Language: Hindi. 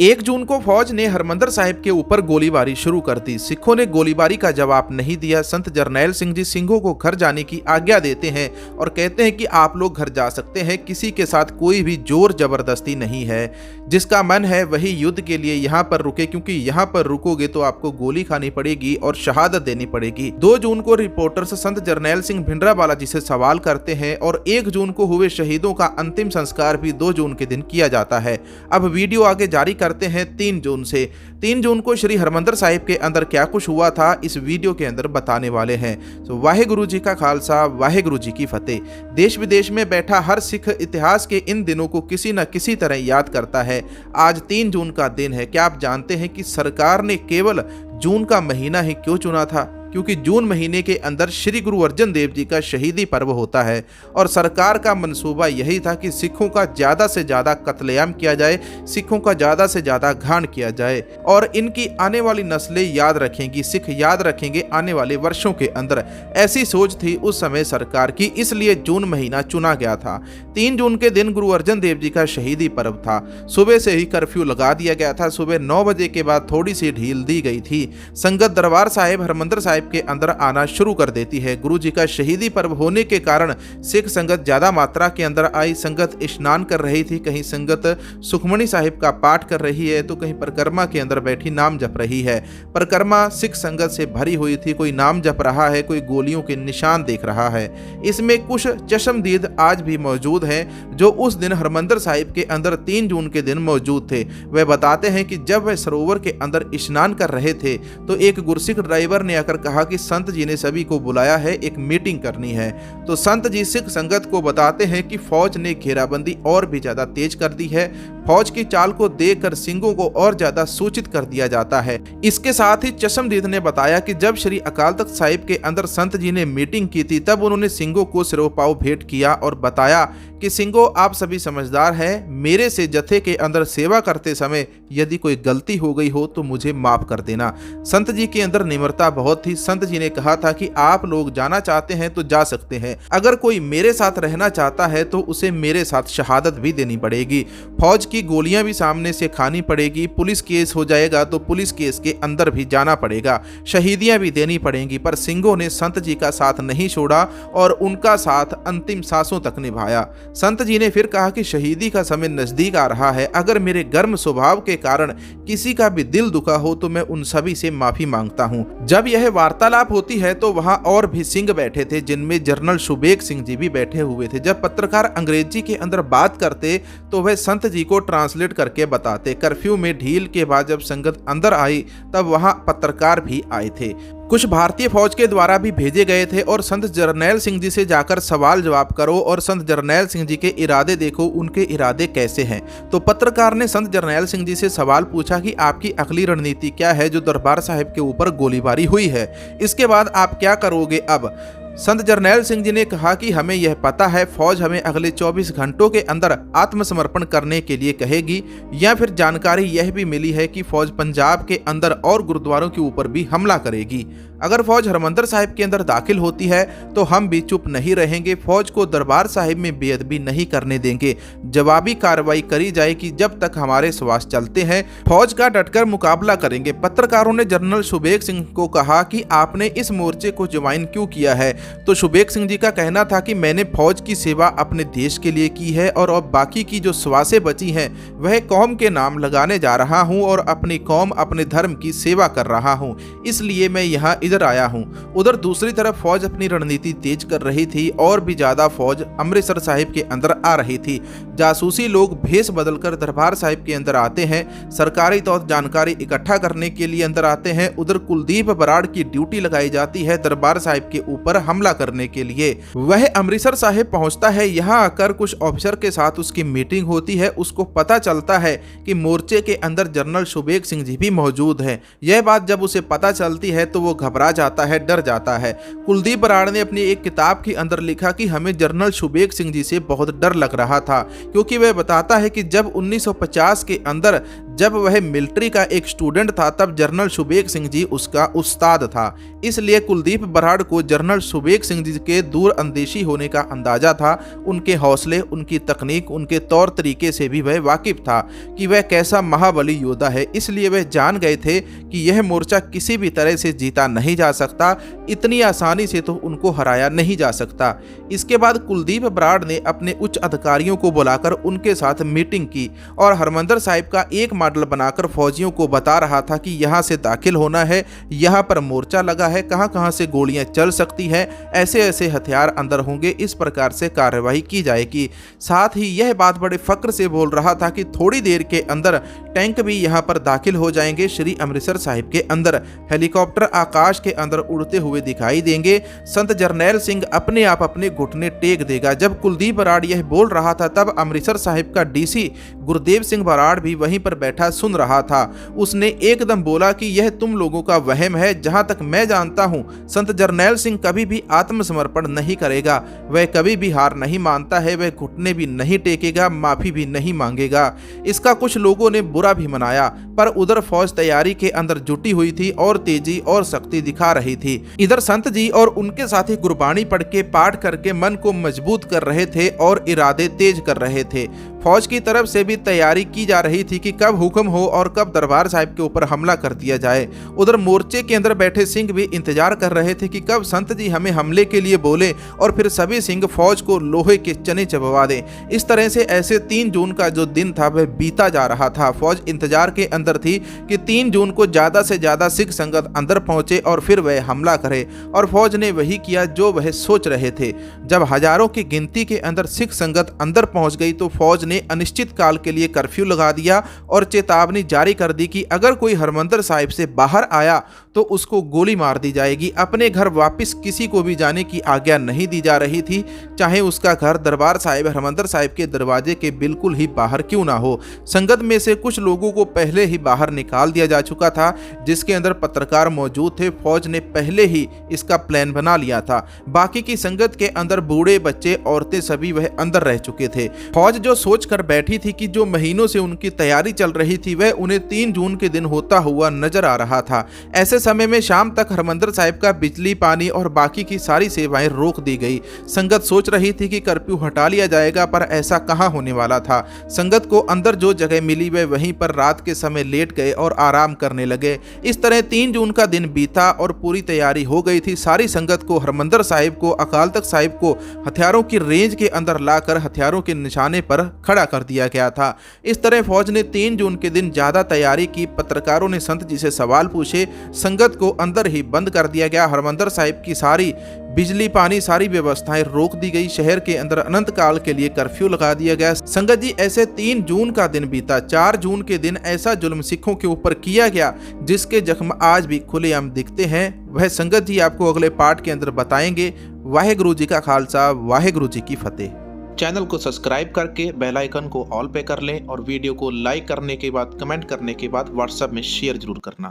1 जून को फौज ने हरमंदर साहिब के ऊपर गोलीबारी शुरू कर दी। सिखों ने गोलीबारी का जवाब नहीं दिया। संत जरनैल सिंह जी सिंघों को घर जाने की आज्ञा देते हैं और कहते हैं कि आप लोग घर जा सकते हैं, किसी के साथ कोई भी जोर जबरदस्ती नहीं है। जिसका मन है वही युद्ध के लिए यहाँ पर रुके, क्योंकि यहाँ पर रुकोगे तो आपको गोली खानी पड़ेगी और शहादत देनी पड़ेगी। 2 जून को रिपोर्टर्स संत जरनैल सिंह भिंडरावाला जी से सवाल करते हैं और 1 जून को हुए शहीदों का अंतिम संस्कार भी 2 जून के दिन किया जाता है। अब वीडियो आगे जारी करते हैं 3 जून से। 3 जून को श्री हरमंदर साहिब के अंदर क्या कुछ हुआ था इस वीडियो के अंदर बताने वाले हैं। तो वाहेगुरु जी का खालसा, वाहेगुरु जी की फतेह। देश विदेश में बैठा हर सिख इतिहास के इन दिनों को किसी न किसी तरह याद करता है। आज 3 जून का दिन है। क्या आप जानते हैं कि सरकार ने केवल जून का महीना ही क्यों चुना था? क्योंकि जून महीने के अंदर श्री गुरु अर्जन देव जी का शहीदी पर्व होता है और सरकार का मंसूबा यही था कि सिखों का ज़्यादा से ज़्यादा कत्लेआम किया जाए, सिखों का ज़्यादा से ज़्यादा घाण किया जाए और इनकी आने वाली नस्लें याद रखेंगी, सिख याद रखेंगे आने वाले वर्षों के अंदर। ऐसी सोच थी उस समय सरकार की, इसलिए जून महीना चुना गया था। 3 जून के दिन गुरु अर्जन देव जी का शहीदी पर्व था। सुबह से ही कर्फ्यू लगा दिया गया था। सुबह 9 बजे के बाद थोड़ी सी ढील दी गई थी। संगत दरबार साहिब हरमंदर साहिब के अंदर आना शुरू कर देती है। गुरु जी का शहीदी पर्व होने के कारण सिख संगत ज्यादा मात्रा के अंदर आई। संगत स्नान कर रही थी, कहीं संगत सुखमणी साहिब का पाठ कर रही है तो कहीं परिक्रमा के अंदर बैठी नाम जप रही है। परिक्रमा सिख संगत से भरी हुई थी, कोई नाम जप रहा है, कोई गोलियों के निशान देख रहा है। इसमें कुछ चश्मदीद आज भी मौजूद हैं जो उस दिन हरमंदर साहिब के अंदर 3 जून के दिन मौजूद थे। वह बताते हैं कि जब वह सरोवर के अंदर स्नान कर रहे थे तो एक गुरसिख ड्राइवर ने आकर कहा कि संत जी ने सभी को बुलाया है, एक मीटिंग करनी है। तो संत जी सिख संगत को बताते हैं कि फौज ने घेराबंदी और भी ज्यादा तेज कर दी है। फौज की चाल को देखकर सिंघों को और ज्यादा सूचित कर दिया जाता है। इसके साथ ही चश्मदीद ने बताया कि जब श्री अकाल तख्त साहिब के अंदर संत जी ने मीटिंग की थी तब उन्होंने सिंघों को सिरोपाव भेंट किया और बताया कि सिंघों आप सभी समझदार हैं, मेरे से जत्थे के अंदर सेवा करते समय यदि कोई गलती हो गई हो तो मुझे माफ कर देना। संत जी के अंदर निम्रता बहुत थी। संत जी ने कहा था कि आप लोग जाना चाहते हैं तो जा सकते हैं, अगर कोई मेरे साथ रहना चाहता है तो उसे मेरे साथ शहादत भी देनी पड़ेगी। फौज की गोलियां भी सामने से खानी पड़ेगी, पुलिस केस हो जाएगा तो पुलिस केस के अंदर भी जाना पड़ेगा, शहीदियां भी देनी पड़ेंगी। पर सिंघों ने संत जी का साथ नहीं छोड़ा और उनका साथ अंतिम सांसों तक निभाया। संत जी ने फिर कहा कि शहीदी का समय नजदीक आ रहा है, अगर मेरे गर्म स्वभाव के कारण किसी का भी दिल दुखा हो तो मैं उन सभी से माफी मांगता हूं। जब यह वार्तालाप होती है तो वहां और भी सिंह बैठे थे, जिनमें जनरल शुबेग सिंह जी भी बैठे हुए थे। जब पत्रकार अंग्रेजी के अंदर बात करते तो वह संत जी को ट्रांसलेट करके बताते। कर्फ्यू में ढील के बाद जब संगत अंदर आई तब वहां पत्रकार भी आए थे। कुछ भारतीय फौज के द्वारा भी भेजे गए थे और संत जरनैल सिंह जी से जाकर सवाल जवाब करो और संत जरनैल सिंह जी के इरादे देखो, उनके इरादे कैसे हैं। तो पत्रकार ने संत जरनैल सिंह जी से सवाल पूछा कि आपकी अगली रणनीति क्या है जो दरबार साहिब के ऊपर गोलीबारी हुई है, इसके बाद आप क्या करोगे। अब संत जरनैल सिंह जी ने कहा कि हमें यह पता है फौज हमें अगले 24 घंटों के अंदर आत्मसमर्पण करने के लिए कहेगी, या फिर जानकारी यह भी मिली है कि फौज पंजाब के अंदर और गुरुद्वारों के ऊपर भी हमला करेगी। अगर फौज हरमंदर साहिब के अंदर दाखिल होती है तो हम भी चुप नहीं रहेंगे, फौज को दरबार साहिब में बेअदबी नहीं करने देंगे। जवाबी कार्रवाई करी जाएगी, जब तक हमारे श्वास चलते हैं फौज का डटकर मुकाबला करेंगे। पत्रकारों ने जनरल शुबेग सिंह को कहा कि आपने इस मोर्चे को ज्वाइन क्यों किया है। तो शुबेग सिंह जी का कहना था कि मैंने फौज की सेवा अपने देश के लिए की है और अब बाकी की जो श्वासें बची हैं वह कौम के नाम लगाने जा रहा हूं और अपनी कौम अपने धर्म की सेवा कर रहा हूं, इसलिए मैं यहाँ इधर आया हूं। उधर दूसरी तरफ फौज अपनी रणनीति तेज कर रही थी और भी ज्यादा फौज अमृतसर साहिब के अंदर आ रही थी। जासूसी लोग भेष बदलकर दरबार साहिब के अंदर आते हैं, सरकारी तौर जानकारी इकट्ठा करने के लिए अंदर आते हैं। उधर कुलदीप बराड़ की ड्यूटी लगाई जाती है दरबार साहिब के ऊपर हमला करने के लिए। वह अमृतसर साहिब पहुंचता है, यहां आकर कुछ ऑफिसर के साथ उसकी मीटिंग होती है। उसको पता चलता है कि मोर्चे के अंदर जनरल शुबेग सिंह जी भी मौजूद हैं। यह बात जब उसे पता चलती है तो वो घबरा जाता है, डर जाता है। कुलदीप बराड़ ने अपनी एक किताब के अंदर लिखा कि हमें जनरल शुबेग सिंह जी से बहुत डर लग रहा था, क्योंकि वह बताता है कि जब 1950 के अंदर जब वह मिलिट्री का एक स्टूडेंट था तब जनरल सुबेग सिंह जी उसका उस्ताद था। इसलिए कुलदीप बराड़ को जनरल सुबेग सिंह जी के दूरअंदेशी होने का अंदाजा था। उनके हौसले, उनकी तकनीक, उनके तौर तरीके से भी वह वाकिफ था कि वह कैसा महाबली योद्धा है। इसलिए वह जान गए थे कि यह मोर्चा किसी भी तरह से जीता नहीं जा सकता, इतनी आसानी से तो उनको हराया नहीं जा सकता। इसके बाद कुलदीप बराड़ ने अपने उच्च अधिकारियों को बुलाकर उनके साथ मीटिंग की और हरमंदर साहिब का एक मॉडल बनाकर फौजियों को बता रहा था कि यहाँ से दाखिल होना है, यहाँ पर मोर्चा लगा है, कहाँ कहाँ से गोलियां चल सकती हैं, ऐसे ऐसे हथियार अंदर होंगे, इस प्रकार से कार्यवाही की जाएगी। साथ ही यह बात बड़े फक्र से बोल रहा था कि थोड़ी देर के अंदर टैंक भी यहाँ पर दाखिल हो जाएंगे श्री अमृतसर साहिब के अंदर, हेलीकॉप्टर आकाश के अंदर उड़ते हुए दिखाई देंगे, संत जरनैल सिंह अपने आप अपने घुटने टेक देगा। जब कुलदीप बराड़ यह बोल रहा था तब अमृतसर साहिब का डीसी गुरदेव सिंह बराड़ भी वहीं पर बैठा सुन रहा था। उसने एकदम बोला कि यह तुम लोगों का वहम है, जहां तक मैं जानता हूं संत जरनैल सिंह कभी भी आत्मसमर्पण नहीं करेगा, वह कभी भी हार नहीं मानता है, वह घुटने भी नहीं टेकेगा, माफी भी नहीं मांगेगा। इसका कुछ लोगों ने बुरा भी मनाया, पर उधर फौज तैयारी के अंदर जुटी हुई थी और तेजी और शक्ति दिखा रही थी। इधर संत जी और उनके साथी गुरबानी पढ़ के पाठ करके मन को मजबूत कर रहे थे और इरादे तेज कर रहे थे। फौज की तरफ से भी तैयारी की जा रही थी कि कब हुक्म हो और कब दरबार साहिब के ऊपर हमला कर दिया जाए। उधर मोर्चे के अंदर बैठे सिंह भी इंतजार कर रहे थे कि कब संत जी हमें हमले के लिए बोले और फिर सभी सिंह फौज को लोहे के चने चबवा दें। इस तरह से ऐसे 3 जून का जो दिन था वह बीता जा रहा था। फौज इंतजार के अंदर थी कि 3 जून को ज्यादा से ज्यादा सिख संगत अंदर पहुंचे और फिर वह हमला करे, और फौज ने वही किया जो वह सोच रहे थे। जब हजारों की गिनती के अंदर सिख संगत अंदर पहुंच गई तो फौज ने अनिश्चित काल के लिए कर्फ्यू लगा दिया और चेतावनी जारी कर दी कि अगर कोई हरमंदर साहिब से बाहर आया तो उसको गोली मार दी जाएगी। अपने घर वापस किसी को भी जाने की आज्ञा नहीं दी जा रही थी, चाहे उसका घर दरबार साहिब हरमंदर साहिब के दरवाजे के बिल्कुल ही बाहर क्यों ना हो। संगत में से कुछ लोगों को पहले ही बाहर निकाल दिया जा चुका था, जिसके अंदर पत्रकार मौजूद थे। फौज ने पहले ही इसका प्लान बना लिया था। बाकी की संगत के अंदर बूढ़े, बच्चे, औरतें सभी वह अंदर रह चुके थे। फौज जो सोच कर बैठी थी कि जो महीनों से उनकी तैयारी चल रही थी वह उन्हें 3 जून के दिन होता हुआ नजर आ रहा था। ऐसे समय में शाम तक हरमंदर साहिब का बिजली, पानी और बाकी की सारी सेवाएं रोक दी गई। संगत सोच रही थी कि कर्फ्यू हटा लिया जाएगा, पर ऐसा कहां होने वाला था। संगत को अंदर जो जगह मिली वे वहीं पर रात के समय लेट गए और आराम करने लगे। इस तरह 3 जून का दिन बीता और पूरी तैयारी हो गई थी। सारी संगत को, हरमंदर साहिब को, अकाल तख्त साहिब को हथियारों की रेंज के अंदर लाकर हथियारों के निशाने पर खड़ा कर दिया गया था। इस तरह फौज ने 3 जून के दिन ज्यादा तैयारी की। पत्रकारों ने संत जी से सवाल पूछे। संगत को अंदर ही बंद कर दिया गया। हरमंदर साहिब की सारी बिजली, पानी, सारी व्यवस्थाएं रोक दी गई। शहर के अंदर अनंत काल के लिए कर्फ्यू लगा दिया गया। संगत जी, ऐसे 3 जून का दिन बीता। 4 जून के दिन ऐसा जुल्म सिखों के ऊपर किया गया जिसके जख्म आज भी खुलेआम दिखते हैं। वह संगत जी आपको अगले पार्ट के अंदर बताएंगे। वाहेगुरु जी का खालसा, वाहेगुरु जी की फतेह। चैनल को सब्सक्राइब करके बेल आइकन को ऑल पे कर लें और वीडियो को लाइक करने के बाद, कमेंट करने के बाद व्हाट्सएप में शेयर जरूर करना।